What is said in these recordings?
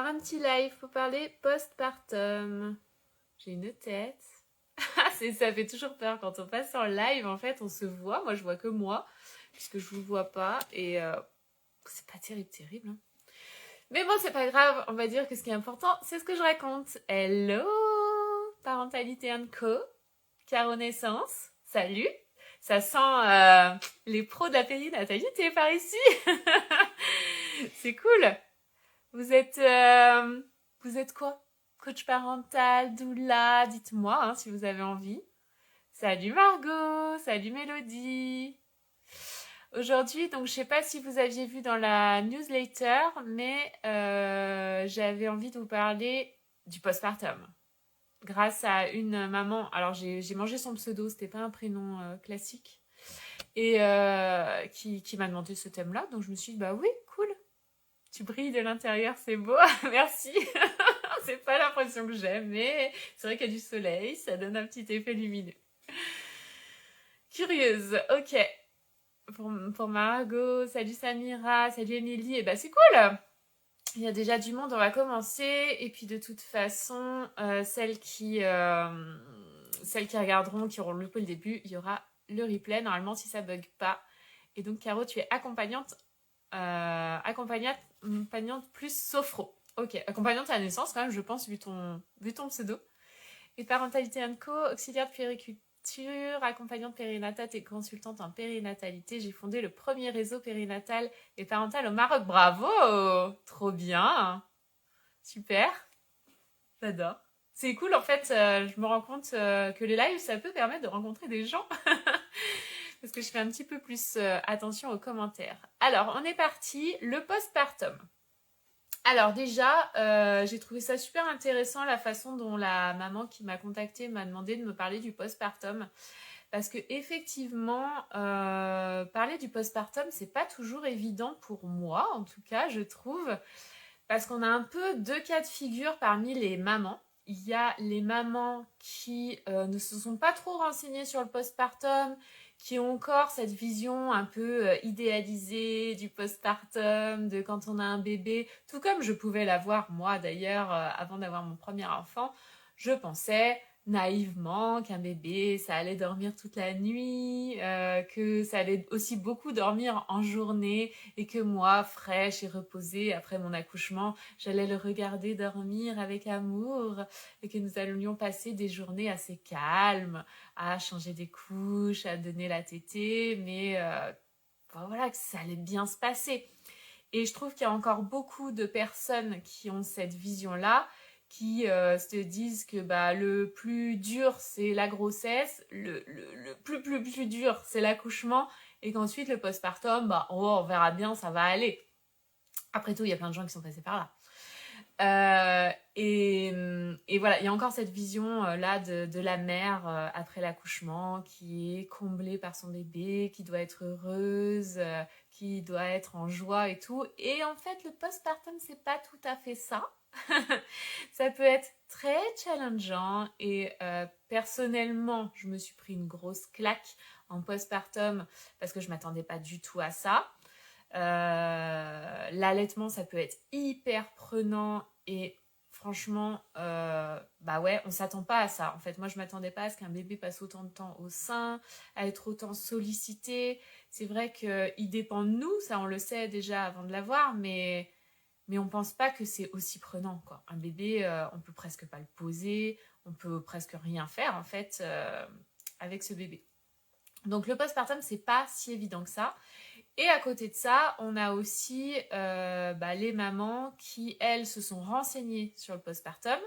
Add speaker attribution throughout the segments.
Speaker 1: un petit live pour parler postpartum. J'ai une tête. Ça fait toujours peur quand on passe en live. En fait, on se voit. Moi, je vois que moi, puisque je vous vois pas. Et c'est pas terrible. Hein. Mais bon, c'est pas grave. On va dire que ce qui est important, c'est ce que je raconte. Hello, Parentalité & Co. Caro Naissance. Salut. Ça sent les pros de la périnatalité par ici. C'est cool. Vous êtes quoi? Coach parental, doula, dites-moi hein, si vous avez envie. Salut Margot, salut Mélodie. Aujourd'hui, donc je sais pas si vous aviez vu dans la newsletter, mais j'avais envie de vous parler du postpartum. Grâce à une maman, alors j'ai mangé son pseudo, c'était pas un prénom classique, et qui m'a demandé ce thème-là, donc je me suis dit bah oui, cool. Tu brilles de l'intérieur, c'est beau, merci. C'est pas l'impression que j'ai, mais c'est vrai qu'il y a du soleil, ça donne un petit effet lumineux. Curieuse, ok. Pour Margot, salut Samira, salut Émilie, et bah c'est cool. Il y a déjà du monde, on va commencer. Et puis de toute façon, celles qui regarderont, qui auront loupé le début, il y aura le replay, normalement si ça bug pas. Et donc Caro, tu es accompagnante plus sophro. Ok, accompagnante à la naissance quand même, je pense, vu ton pseudo. Et Parentalité & Co, auxiliaire de puériculture, accompagnante périnatale et consultante en périnatalité. J'ai fondé le premier réseau périnatal et parental au Maroc. Bravo! Trop bien! Super! J'adore. C'est cool, en fait, je me rends compte que les lives, ça peut permettre de rencontrer des gens. Parce que je fais un petit peu plus attention aux commentaires. Alors, on est parti. Le postpartum. Alors déjà, j'ai trouvé ça super intéressant la façon dont la maman qui m'a contactée m'a demandé de me parler du postpartum. Parce que effectivement, parler du postpartum, c'est pas toujours évident pour moi, en tout cas, je trouve. Parce qu'on a un peu deux cas de figure parmi les mamans. Il y a les mamans qui ne se sont pas trop renseignées sur le postpartum, qui ont encore cette vision un peu idéalisée du postpartum, de quand on a un bébé, tout comme je pouvais l'avoir moi d'ailleurs avant d'avoir mon premier enfant. Je pensais naïvement qu'un bébé, ça allait dormir toute la nuit, que ça allait aussi beaucoup dormir en journée et que moi, fraîche et reposée après mon accouchement, j'allais le regarder dormir avec amour et que nous allions passer des journées assez calmes à changer des couches, à donner la tétée, mais voilà, que ça allait bien se passer. Et je trouve qu'il y a encore beaucoup de personnes qui ont cette vision-là, qui se disent que bah, le plus dur, c'est la grossesse, le plus dur, c'est l'accouchement, et qu'ensuite, le postpartum, bah, on verra bien, ça va aller. Après tout, il y a plein de gens qui sont passés par là. Et voilà, il y a encore cette vision là de la mère après l'accouchement qui est comblée par son bébé, qui doit être heureuse, qui doit être en joie et tout. Et en fait, le postpartum, c'est pas tout à fait ça. Ça peut être très challengeant et personnellement, je me suis pris une grosse claque en postpartum parce que je m'attendais pas du tout à ça. L'allaitement, ça peut être hyper prenant et franchement, bah ouais, on s'attend pas à ça. En fait, moi, je m'attendais pas à ce qu'un bébé passe autant de temps au sein, à être autant sollicité. C'est vrai qu'il dépend de nous, ça on le sait déjà avant de l'avoir, mais on pense pas que c'est aussi prenant, quoi. Un bébé, on peut presque pas le poser, on peut presque rien faire, en fait, avec ce bébé. Donc, le postpartum, c'est pas si évident que ça. Et à côté de ça, on a aussi les mamans qui, elles, se sont renseignées sur le postpartum,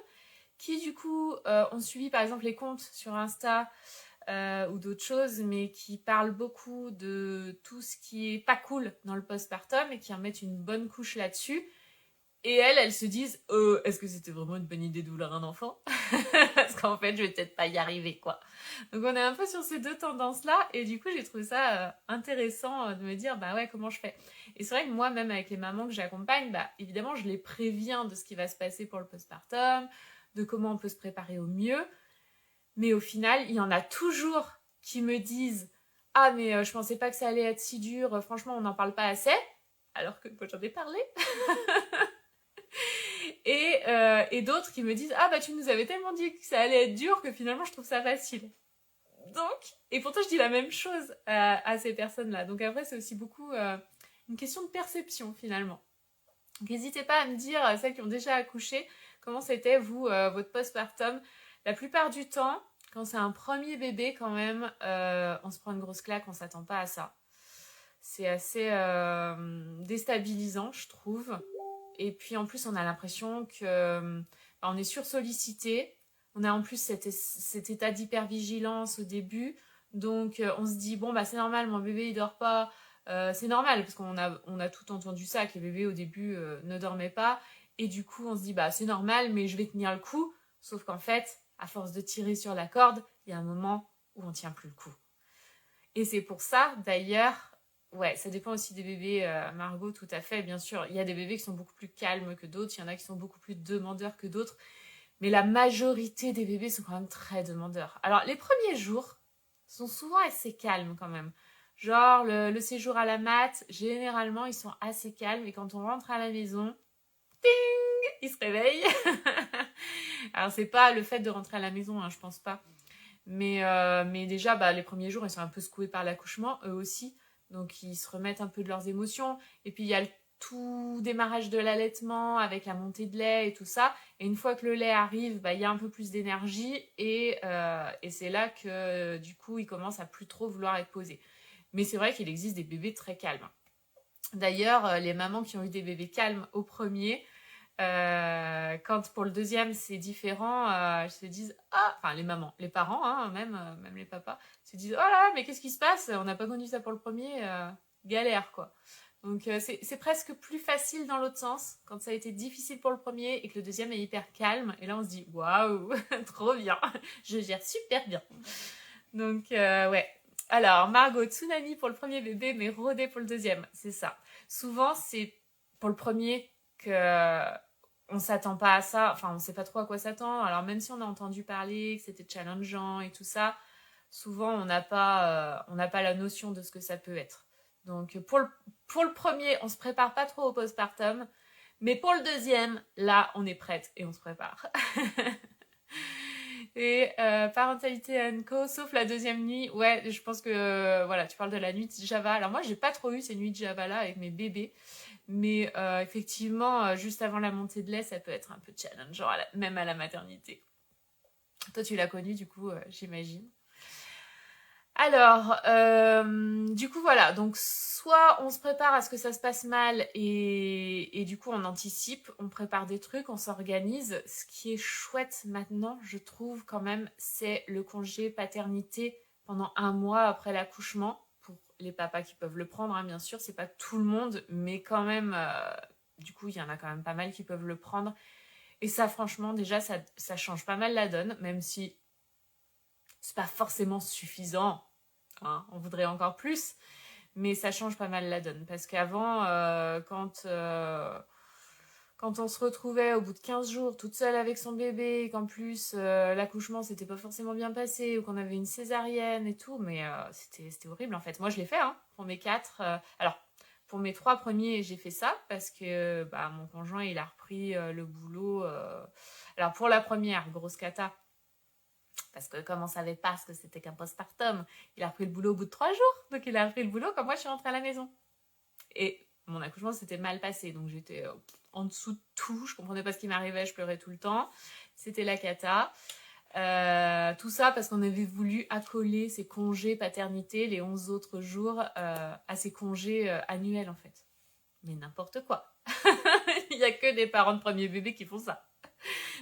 Speaker 1: qui, du coup, ont suivi, par exemple, les comptes sur Insta ou d'autres choses, mais qui parlent beaucoup de tout ce qui est pas cool dans le postpartum et qui en mettent une bonne couche là-dessus. Et elles se disent est-ce que c'était vraiment une bonne idée de vouloir un enfant? Parce qu'en fait, je vais peut-être pas y arriver, quoi. Donc, on est un peu sur ces deux tendances-là. Et du coup, j'ai trouvé ça intéressant de me dire, bah ouais, comment je fais? Et c'est vrai que moi, même avec les mamans que j'accompagne, bah évidemment, je les préviens de ce qui va se passer pour le postpartum, de comment on peut se préparer au mieux. Mais au final, il y en a toujours qui me disent ah, mais je pensais pas que ça allait être si dur. Franchement, on n'en parle pas assez. Alors que moi, j'en ai parlé. Et Et d'autres qui me disent « Ah bah tu nous avais tellement dit que ça allait être dur que finalement je trouve ça facile. » Donc, et pourtant je dis la même chose à ces personnes-là. Donc après c'est aussi beaucoup une question de perception finalement. Donc n'hésitez pas à me dire, celles qui ont déjà accouché, comment c'était vous, votre postpartum. La plupart du temps, quand c'est un premier bébé quand même, on se prend une grosse claque, on s'attend pas à ça. C'est assez déstabilisant, je trouve. Et puis en plus, on a l'impression que on est sursollicité. On a en plus cet état d'hypervigilance au début. Donc on se dit, bon, bah c'est normal, mon bébé il dort pas. C'est normal, parce on a tout entendu ça, que les bébés au début ne dormaient pas. Et du coup, on se dit, bah c'est normal, mais je vais tenir le coup. Sauf qu'en fait, à force de tirer sur la corde, il y a un moment où on tient plus le coup. Et c'est pour ça, d'ailleurs, ouais, ça dépend aussi des bébés, Margot, tout à fait, bien sûr. Il y a des bébés qui sont beaucoup plus calmes que d'autres, il y en a qui sont beaucoup plus demandeurs que d'autres, mais la majorité des bébés sont quand même très demandeurs. Alors, les premiers jours sont souvent assez calmes quand même. Genre, le séjour à la mat, généralement, ils sont assez calmes, et quand on rentre à la maison, ting, ils se réveillent. Alors, c'est pas le fait de rentrer à la maison, hein, je pense pas. Mais déjà, bah, les premiers jours, ils sont un peu secoués par l'accouchement, eux aussi. Donc, ils se remettent un peu de leurs émotions. Et puis, il y a le tout démarrage de l'allaitement avec la montée de lait et tout ça. Et une fois que le lait arrive, bah, il y a un peu plus d'énergie. Et c'est là que, du coup, ils commencent à plus trop vouloir être posés. Mais c'est vrai qu'il existe des bébés très calmes. D'ailleurs, les mamans qui ont eu des bébés calmes au premier, quand pour le deuxième c'est différent, se disent ah, enfin les mamans, les parents, hein, même les papas, se disent oh là, mais qu'est-ce qui se passe? On n'a pas connu ça pour le premier, galère quoi. Donc c'est presque plus facile dans l'autre sens quand ça a été difficile pour le premier et que le deuxième est hyper calme. Et là on se dit waouh, trop bien, je gère super bien. Donc ouais. Alors Margot, tsunami pour le premier bébé, mais rodé pour le deuxième, c'est ça. Souvent c'est pour le premier que on s'attend pas à ça, enfin on sait pas trop à quoi s'attendre. Alors même si on a entendu parler que c'était challengeant et tout ça, souvent on n'a pas la notion de ce que ça peut être. Donc pour le premier, on se prépare pas trop au postpartum, mais pour le deuxième, là on est prête et on se prépare. Et parentalité co, sauf la deuxième nuit, ouais, je pense que voilà, tu parles de la nuit de Java. Alors moi j'ai pas trop eu ces nuits de Java là avec mes bébés. Mais effectivement, juste avant la montée de lait, ça peut être un peu challengeant, même à la maternité. Toi, tu l'as connu, du coup, j'imagine. Alors, du coup, voilà. Donc, soit on se prépare à ce que ça se passe mal et du coup, on anticipe, on prépare des trucs, on s'organise. Ce qui est chouette maintenant, je trouve quand même, c'est le congé paternité pendant 1 mois après l'accouchement. Pour les papas qui peuvent le prendre, hein, bien sûr, c'est pas tout le monde, mais quand même, du coup, il y en a quand même pas mal qui peuvent le prendre. Et ça, franchement, déjà, ça change pas mal la donne, même si c'est pas forcément suffisant, hein, on voudrait encore plus, mais ça change pas mal la donne. Parce qu'avant, quand on se retrouvait au bout de 15 jours toute seule avec son bébé, et qu'en plus l'accouchement s'était pas forcément bien passé, ou qu'on avait une césarienne et tout, mais c'était horrible en fait. Moi je l'ai fait, hein, pour mes 4. Alors, pour mes 3 premiers, j'ai fait ça parce que bah, mon conjoint il a repris le boulot. Alors pour la première, grosse cata, parce que comme on savait pas ce que c'était qu'un postpartum, il a repris le boulot au bout de 3 jours. Donc il a repris le boulot quand moi je suis rentrée à la maison. Et mon accouchement s'était mal passé, donc j'étais en dessous de tout, je comprenais pas ce qui m'arrivait, je pleurais tout le temps, c'était la cata. Tout ça parce qu'on avait voulu accoler ces congés paternité, les 11 autres jours, à ces congés annuels en fait. Mais n'importe quoi. Il n'y a que des parents de premier bébé qui font ça.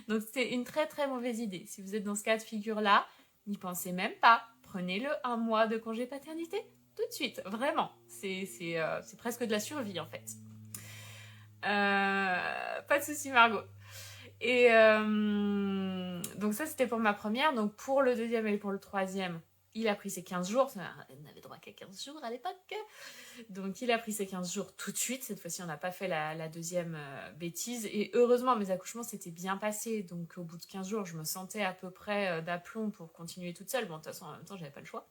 Speaker 1: Donc c'est une très très mauvaise idée. Si vous êtes dans ce cas de figure-là, n'y pensez même pas. Prenez-le 1 mois de congé paternité tout de suite, vraiment. C'est presque de la survie en fait. Pas de soucis Margot. Et donc ça c'était pour ma première. Donc pour le deuxième et pour le troisième, il a pris ses 15 jours. On n'avait droit qu'à 15 jours à l'époque. Donc il a pris ses 15 jours tout de suite. Cette fois-ci on n'a pas fait la deuxième bêtise. Et heureusement mes accouchements s'étaient bien passés. Donc au bout de 15 jours je me sentais à peu près d'aplomb pour continuer toute seule. Bon de toute façon en même temps j'avais pas le choix.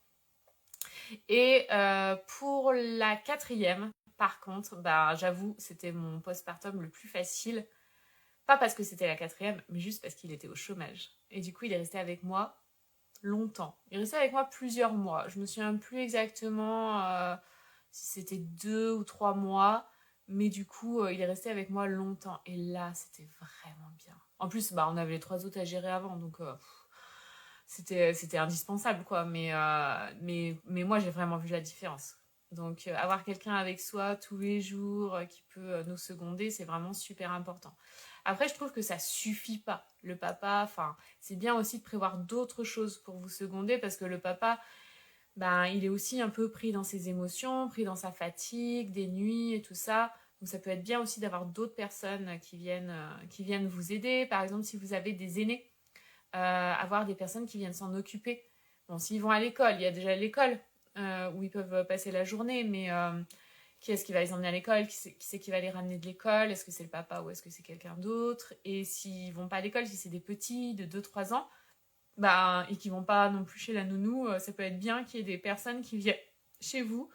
Speaker 1: Et pour la quatrième, par contre, bah, j'avoue, c'était mon postpartum le plus facile Pas parce que c'était la quatrième, mais juste parce qu'il était au chômage. Et du coup, il est resté avec moi longtemps. Il est resté avec moi plusieurs mois. Je me souviens plus exactement si c'était 2 ou 3 mois. Mais du coup, il est resté avec moi longtemps. Et là, c'était vraiment bien. En plus, on avait les 3 autres à gérer avant. Donc, c'était indispensable, quoi. Mais moi, j'ai vraiment vu la différence. Donc, avoir quelqu'un avec soi tous les jours qui peut nous seconder, c'est vraiment super important. Après, je trouve que ça suffit pas. Le papa, c'est bien aussi de prévoir d'autres choses pour vous seconder parce que le papa, il est aussi un peu pris dans ses émotions, pris dans sa fatigue, des nuits et tout ça. Donc, ça peut être bien aussi d'avoir d'autres personnes qui viennent vous aider. Par exemple, si vous avez des aînés, avoir des personnes qui viennent s'en occuper. Bon, s'ils vont à l'école, il y a déjà l'école où ils peuvent passer la journée, mais qui est-ce qui va les emmener à l'école? Qui c'est qui va les ramener de l'école? Est-ce que c'est le papa ou est-ce que c'est quelqu'un d'autre? Et s'ils vont pas à l'école, si c'est des petits de 2-3 ans, et qui vont pas non plus chez la nounou, ça peut être bien qu'il y ait des personnes qui viennent chez vous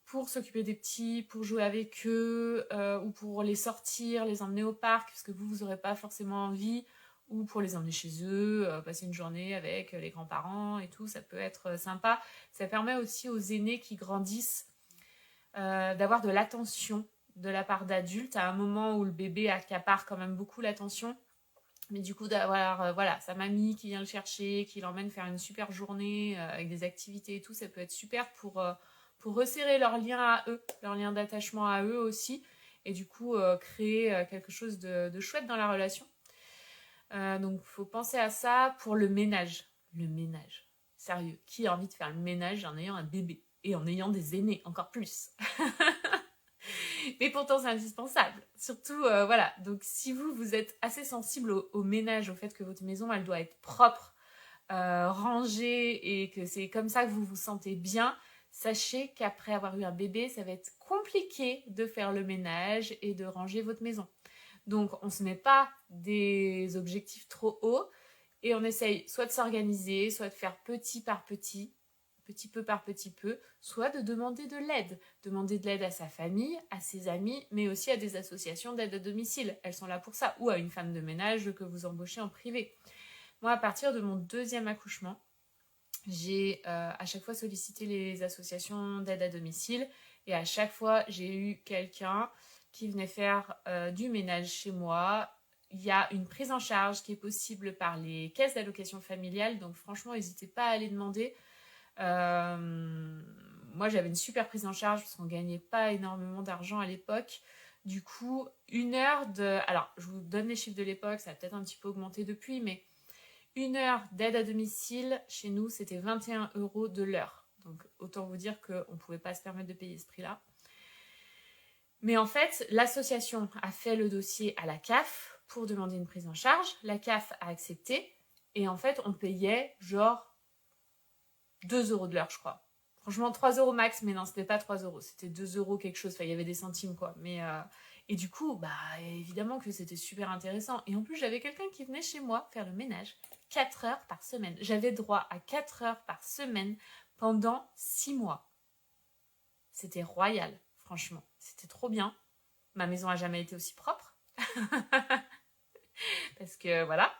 Speaker 1: pour s'occuper des petits, pour jouer avec eux, ou pour les sortir, les emmener au parc, parce que vous n'aurez pas forcément envie, ou pour les emmener chez eux, passer une journée avec les grands-parents et tout, ça peut être sympa. Ça permet aussi aux aînés qui grandissent d'avoir de l'attention de la part d'adultes à un moment où le bébé accapare quand même beaucoup l'attention. Mais du coup, d'avoir sa mamie qui vient le chercher, qui l'emmène faire une super journée avec des activités et tout, ça peut être super pour resserrer leur lien à eux, leur lien d'attachement à eux aussi, et du coup créer quelque chose de chouette dans la relation. Donc, il faut penser à ça pour le ménage. Le ménage. Sérieux, qui a envie de faire le ménage en ayant un bébé? Et en ayant des aînés, encore plus. Mais pourtant, c'est indispensable. Surtout, voilà. Donc, si vous êtes assez sensible au ménage, au fait que votre maison, elle doit être propre, rangée, et que c'est comme ça que vous vous sentez bien, sachez qu'après avoir eu un bébé, ça va être compliqué de faire le ménage et de ranger votre maison. Donc, on ne se met pas des objectifs trop hauts et on essaye soit de s'organiser, soit de faire petit peu par petit peu, soit de demander de l'aide. Demander de l'aide à sa famille, à ses amis, mais aussi à des associations d'aide à domicile. Elles sont là pour ça. Ou à une femme de ménage que vous embauchez en privé. Moi, à partir de mon 2e accouchement, j'ai à chaque fois sollicité les associations d'aide à domicile et à chaque fois, j'ai eu quelqu'un qui venait faire du ménage chez moi. Il y a une prise en charge qui est possible par les caisses d'allocation familiale, donc franchement, n'hésitez pas à aller demander. Moi, j'avais une super prise en charge parce qu'on ne gagnait pas énormément d'argent à l'époque. Du coup, 1 heure de... Alors, je vous donne les chiffres de l'époque, ça a peut-être un petit peu augmenté depuis, mais 1 heure d'aide à domicile, chez nous, c'était 21 € de l'heure. Donc, autant vous dire qu'on ne pouvait pas se permettre de payer ce prix-là. Mais en fait, l'association a fait le dossier à la CAF pour demander une prise en charge. La CAF a accepté. Et en fait, on payait genre 2 € de l'heure, je crois. Franchement, 3 € max, mais non, c'était pas 3 €. C'était 2 € quelque chose. Enfin, il y avait des centimes, quoi. Et du coup, évidemment que c'était super intéressant. Et en plus, j'avais quelqu'un qui venait chez moi faire le ménage 4 heures par semaine. J'avais droit à 4 heures par semaine pendant 6 mois. C'était royal, franchement. C'était trop bien. Ma maison a jamais été aussi propre. Parce que voilà.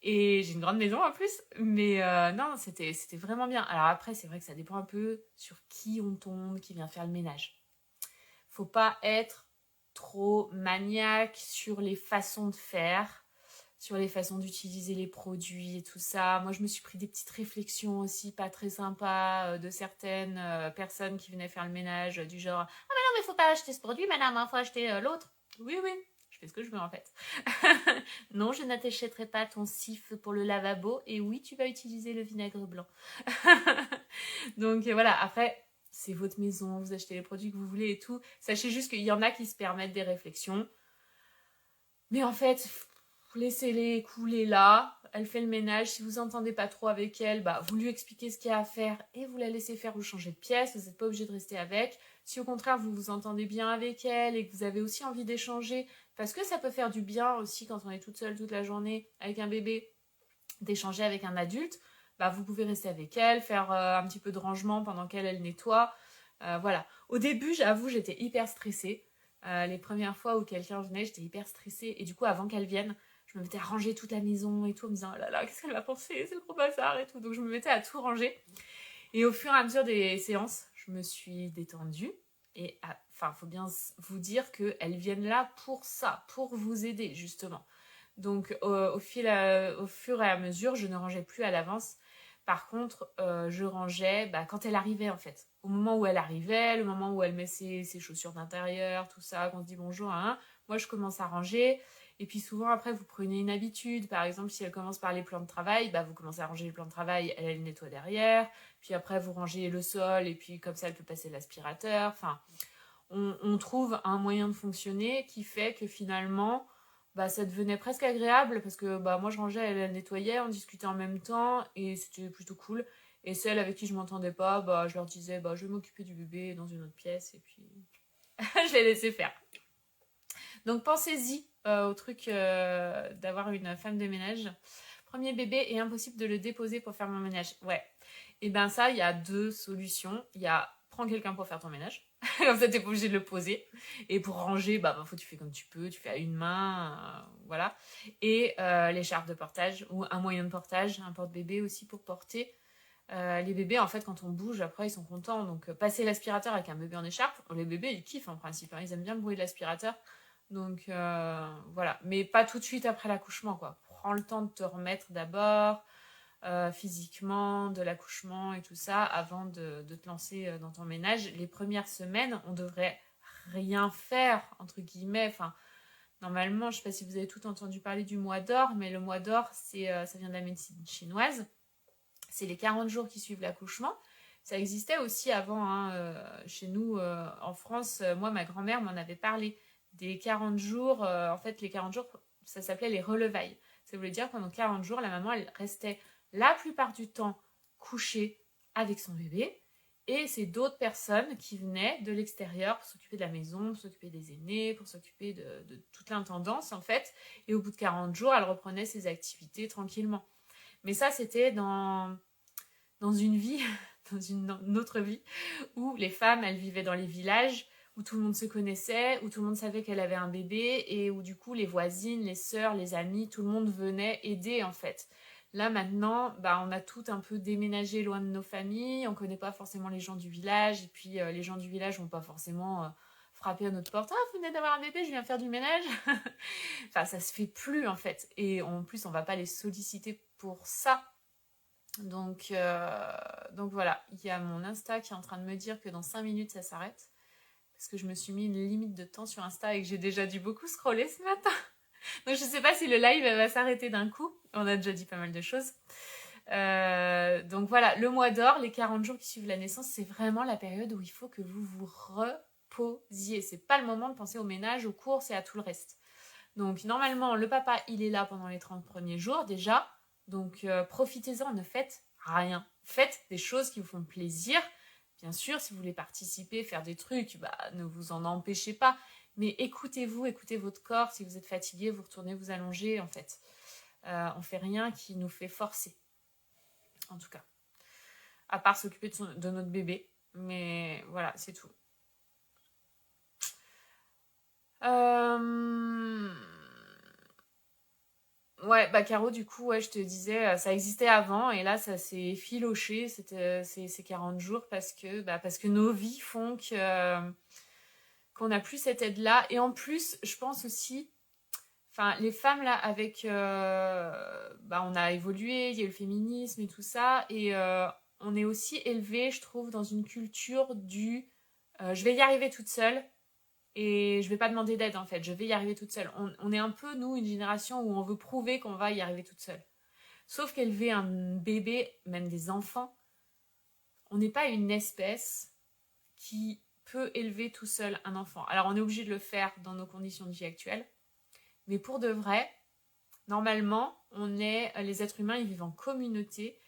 Speaker 1: Et j'ai une grande maison en plus. Mais non, c'était vraiment bien. Alors après, c'est vrai que ça dépend un peu sur qui on tombe, qui vient faire le ménage. Faut pas être trop maniaque sur les façons de faire, sur les façons d'utiliser les produits et tout ça. Moi, je me suis pris des petites réflexions aussi pas très sympas de certaines personnes qui venaient faire le ménage, du genre « Ah mais non, mais faut pas acheter ce produit, madame, il faut acheter l'autre. » Oui, je fais ce que je veux en fait. Non, je n'achèterai pas ton sif pour le lavabo et oui, tu vas utiliser le vinaigre blanc. Donc voilà, après... C'est votre maison, vous achetez les produits que vous voulez et tout. Sachez juste qu'il y en a qui se permettent des réflexions. Mais en fait, laissez-les couler là. Elle fait le ménage. Si vous n'entendez pas trop avec elle, vous lui expliquez ce qu'il y a à faire et vous la laissez faire ou changer de pièce. Vous n'êtes pas obligé de rester avec. Si au contraire, vous vous entendez bien avec elle et que vous avez aussi envie d'échanger, parce que ça peut faire du bien aussi quand on est toute seule toute la journée avec un bébé, d'échanger avec un adulte, vous pouvez rester avec elle, faire un petit peu de rangement pendant qu'elle nettoie. Voilà. Au début, j'avoue, j'étais hyper stressée Les premières fois où quelqu'un venait, j'étais hyper stressée. Et du coup, avant qu'elle vienne, je me mettais à ranger toute la maison et tout, en me disant, oh là là, qu'est-ce qu'elle va penser? C'est le gros bazar et tout. Donc je me mettais à tout ranger. Et au fur et à mesure des séances, je me suis détendue. Et enfin, faut bien vous dire qu'elles viennent là pour ça, pour vous aider, justement. Donc au fur et à mesure, je ne rangeais plus à l'avance. Par contre, je rangeais quand elle arrivait en fait. Au moment où elle arrivait, le moment où elle met ses chaussures d'intérieur, tout ça, qu'on se dit bonjour, hein, moi je commence à ranger. Et puis souvent après, vous prenez une habitude. Par exemple, si elle commence par les plans de travail, vous commencez à ranger les plans de travail, elle nettoie derrière. Puis après, vous rangez le sol et puis comme ça, elle peut passer l'aspirateur. Enfin, on trouve un moyen de fonctionner qui fait que finalement, ça devenait presque agréable parce que moi je rangeais, elle nettoyait, on discutait en même temps et c'était plutôt cool. Et celles avec qui je m'entendais pas, je leur disais je vais m'occuper du bébé dans une autre pièce et puis je les laissais faire. Donc pensez-y au truc d'avoir une femme de ménage. Premier bébé et impossible de le déposer pour faire mon ménage. Ouais. Et ça, il y a 2 solutions. Il y a prends quelqu'un pour faire ton ménage. Comme ça, t'es pas obligé de le poser. Et pour ranger, faut tu fais comme tu peux. Tu fais à une main, voilà. Et l'écharpe de portage ou un moyen de portage, un porte-bébé aussi pour porter. Les bébés, en fait, quand on bouge, après, ils sont contents. Donc, passer l'aspirateur avec un bébé en écharpe, les bébés, ils kiffent en principe. Hein. Ils aiment bien le bruit de l'aspirateur. Donc, voilà. Mais pas tout de suite après l'accouchement, quoi. Prends le temps de te remettre d'abord, physiquement, de l'accouchement et tout ça, avant de te lancer dans ton ménage. Les premières semaines, on devrait rien faire, entre guillemets. Enfin, normalement, je sais pas si vous avez tout entendu parler du mois d'or, mais le mois d'or, ça vient de la médecine chinoise. C'est les 40 jours qui suivent l'accouchement. Ça existait aussi avant, hein, chez nous, en France. Moi, ma grand-mère m'en avait parlé des 40 jours. En fait, les 40 jours, ça s'appelait les relevailles. Ça voulait dire que pendant 40 jours, la maman, elle restait la plupart du temps couchée avec son bébé. Et c'est d'autres personnes qui venaient de l'extérieur pour s'occuper de la maison, pour s'occuper des aînés, pour s'occuper de toute l'intendance, en fait. Et au bout de 40 jours, elle reprenait ses activités tranquillement. Mais ça, c'était dans une vie, dans une autre vie, où les femmes, elles vivaient dans les villages, où tout le monde se connaissait, où tout le monde savait qu'elle avait un bébé, et où du coup, les voisines, les sœurs, les amis, tout le monde venait aider, en fait. Là, maintenant, on a tout un peu déménagé loin de nos familles, on connaît pas forcément les gens du village, et puis les gens du village vont pas forcément frapper à notre porte. « Ah, vous venez d'avoir un bébé, je viens faire du ménage !» Enfin, ça se fait plus, en fait. Et en plus, on va pas les solliciter pour ça. Donc voilà, il y a mon Insta qui est en train de me dire que dans 5 minutes ça s'arrête. Parce que je me suis mis une limite de temps sur Insta et que j'ai déjà dû beaucoup scroller ce matin. Donc je sais pas si le live va s'arrêter d'un coup. On a déjà dit pas mal de choses. Donc voilà, le mois d'or, les 40 jours qui suivent la naissance, c'est vraiment la période où il faut que vous vous reposiez. C'est pas le moment de penser au ménage, aux courses et à tout le reste. Donc normalement, le papa, il est là pendant les 30 premiers jours déjà. Donc profitez-en, ne faites rien. Faites des choses qui vous font plaisir. Bien sûr, si vous voulez participer, faire des trucs, ne vous en empêchez pas. Mais écoutez-vous, écoutez votre corps. Si vous êtes fatigué, vous retournez vous allonger en fait. On fait rien qui nous fait forcer. En tout cas. À part s'occuper de notre bébé. Mais voilà, c'est tout. Ouais, Caro, du coup, ouais, je te disais, ça existait avant et là, ça s'est filoché, ces 40 jours parce que nos vies font qu'on n'a plus cette aide-là. Et en plus, je pense aussi, enfin, les femmes, là, avec... on a évolué, il y a eu le féminisme et tout ça, et on est aussi élevé, je trouve, dans une culture du je vais y arriver toute seule. Et je vais pas demander d'aide en fait, je vais y arriver toute seule. On est un peu, nous, une génération où on veut prouver qu'on va y arriver toute seule. Sauf qu'élever un bébé, même des enfants, on n'est pas une espèce qui peut élever tout seul un enfant. Alors on est obligé de le faire dans nos conditions de vie actuelles, mais pour de vrai, normalement, les êtres humains, ils vivent en communauté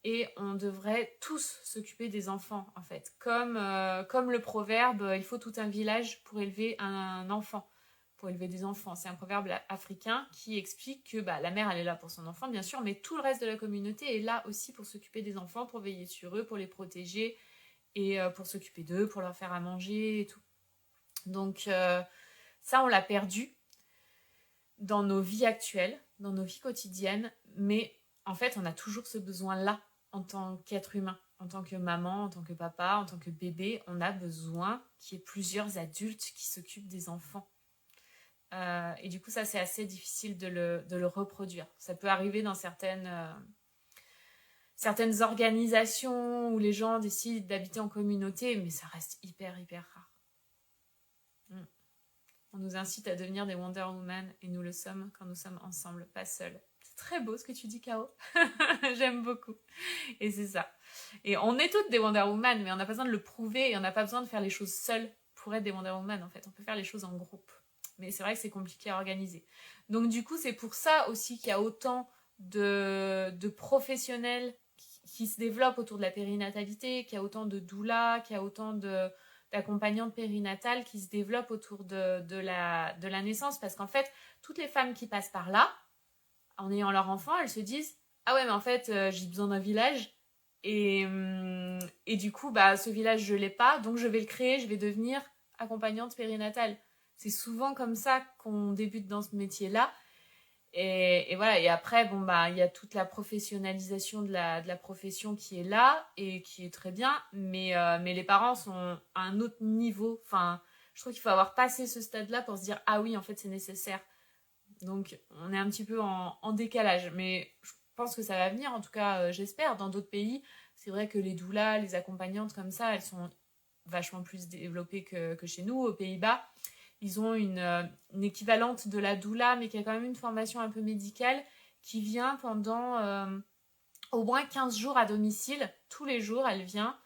Speaker 1: et on devrait tous s'occuper des enfants, en fait. Comme le proverbe « il faut tout un village pour élever un enfant », pour élever des enfants. C'est un proverbe africain qui explique que la mère, elle est là pour son enfant, bien sûr, mais tout le reste de la communauté est là aussi pour s'occuper des enfants, pour veiller sur eux, pour les protéger, et pour s'occuper d'eux, pour leur faire à manger et tout. Donc Ça, on l'a perdu dans nos vies actuelles, dans nos vies quotidiennes, mais en fait, on a toujours ce besoin-là en tant qu'être humain, en tant que maman, en tant que papa, en tant que bébé. On a besoin qu'il y ait plusieurs adultes qui s'occupent des enfants. Et du coup, ça, c'est assez difficile de le reproduire. Ça peut arriver dans certaines organisations où les gens décident d'habiter en communauté, mais ça reste hyper, hyper rare. On nous incite à devenir des Wonder Woman et nous le sommes quand nous sommes ensemble, pas seuls. C'est très beau ce que tu dis, Kao. J'aime beaucoup. Et c'est ça. Et on est toutes des Wonder Woman, mais on n'a pas besoin de le prouver et on n'a pas besoin de faire les choses seules pour être des Wonder Woman, en fait. On peut faire les choses en groupe. Mais c'est vrai que c'est compliqué à organiser. Donc du coup, c'est pour ça aussi qu'il y a autant de professionnels qui se développent autour de la périnatalité, qu'il y a autant de doulas, qu'il y a autant d'accompagnantes périnatales qui se développent autour de la naissance. Parce qu'en fait, toutes les femmes qui passent par là, en ayant leur enfant, elles se disent « Ah ouais, mais en fait, j'ai besoin d'un village. Et du coup, ce village, je ne l'ai pas. Donc, je vais le créer. Je vais devenir accompagnante périnatale. » C'est souvent comme ça qu'on débute dans ce métier-là. Et voilà. Et après, il y a toute la professionnalisation de la profession qui est là et qui est très bien. Mais les parents sont à un autre niveau. Enfin, je trouve qu'il faut avoir passé ce stade-là pour se dire « Ah oui, en fait, c'est nécessaire. » Donc, on est un petit peu en décalage. Mais je pense que ça va venir. En tout cas, j'espère. Dans d'autres pays, c'est vrai que les doulas, les accompagnantes comme ça, elles sont vachement plus développées que chez nous. Aux Pays-Bas, ils ont une équivalente de la doula, mais qui a quand même une formation un peu médicale, qui vient pendant au moins 15 jours à domicile. Tous les jours, elle vient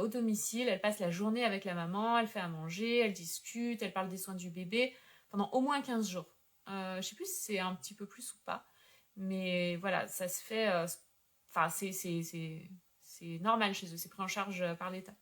Speaker 1: au domicile, elle passe la journée avec la maman, elle fait à manger, elle discute, elle parle des soins du bébé, pendant au moins 15 jours. Je sais plus si c'est un petit peu plus ou pas, mais voilà, ça se fait... Enfin, c'est normal chez eux, c'est pris en charge par l'État.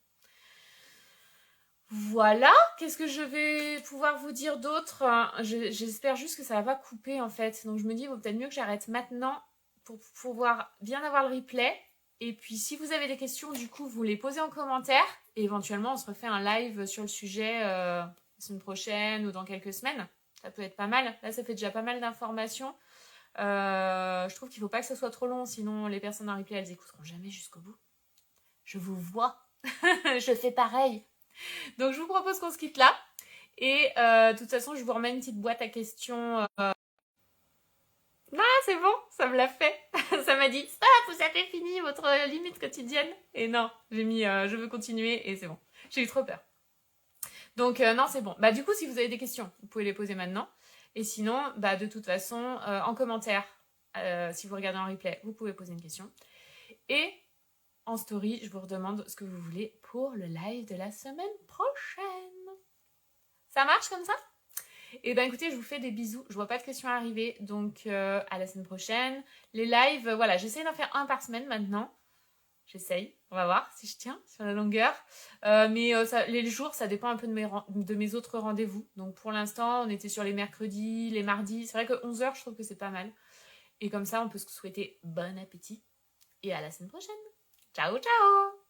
Speaker 1: Voilà, qu'est-ce que je vais pouvoir vous dire d'autre? J'espère juste que ça va pas couper en fait. Donc je me dis, il vaut peut-être mieux que j'arrête maintenant pour pouvoir bien avoir le replay. Et puis si vous avez des questions, du coup, vous les posez en commentaire. Et éventuellement, on se refait un live sur le sujet la semaine prochaine ou dans quelques semaines. Ça peut être pas mal. Là, ça fait déjà pas mal d'informations. Je trouve qu'il faut pas que ça soit trop long, sinon les personnes en replay, elles écouteront jamais jusqu'au bout. Je vous vois. Je fais pareil. Donc, je vous propose qu'on se quitte là. Et de toute façon, je vous remets une petite boîte à questions. Ah, c'est bon, ça me l'a fait. Ça m'a dit, stop, vous avez fini votre limite quotidienne. Et non, j'ai mis, je veux continuer et c'est bon. J'ai eu trop peur. Donc, non, c'est bon. Du coup, si vous avez des questions, vous pouvez les poser maintenant. Et sinon, de toute façon, en commentaire, si vous regardez en replay, vous pouvez poser une question. Et en story, je vous redemande ce que vous voulez pour le live de la semaine prochaine. Ça marche comme ça? Et écoutez, je vous fais des bisous. Je vois pas de questions arriver, donc à la semaine prochaine. Les lives, voilà, j'essaie d'en faire un par semaine maintenant. J'essaye, on va voir si je tiens sur la longueur. Mais les jours, ça dépend un peu de mes autres rendez-vous. Donc pour l'instant, on était sur les mercredis, les mardis. C'est vrai que 11h, je trouve que c'est pas mal. Et comme ça, on peut se souhaiter bon appétit. Et à la semaine prochaine. Ciao, ciao!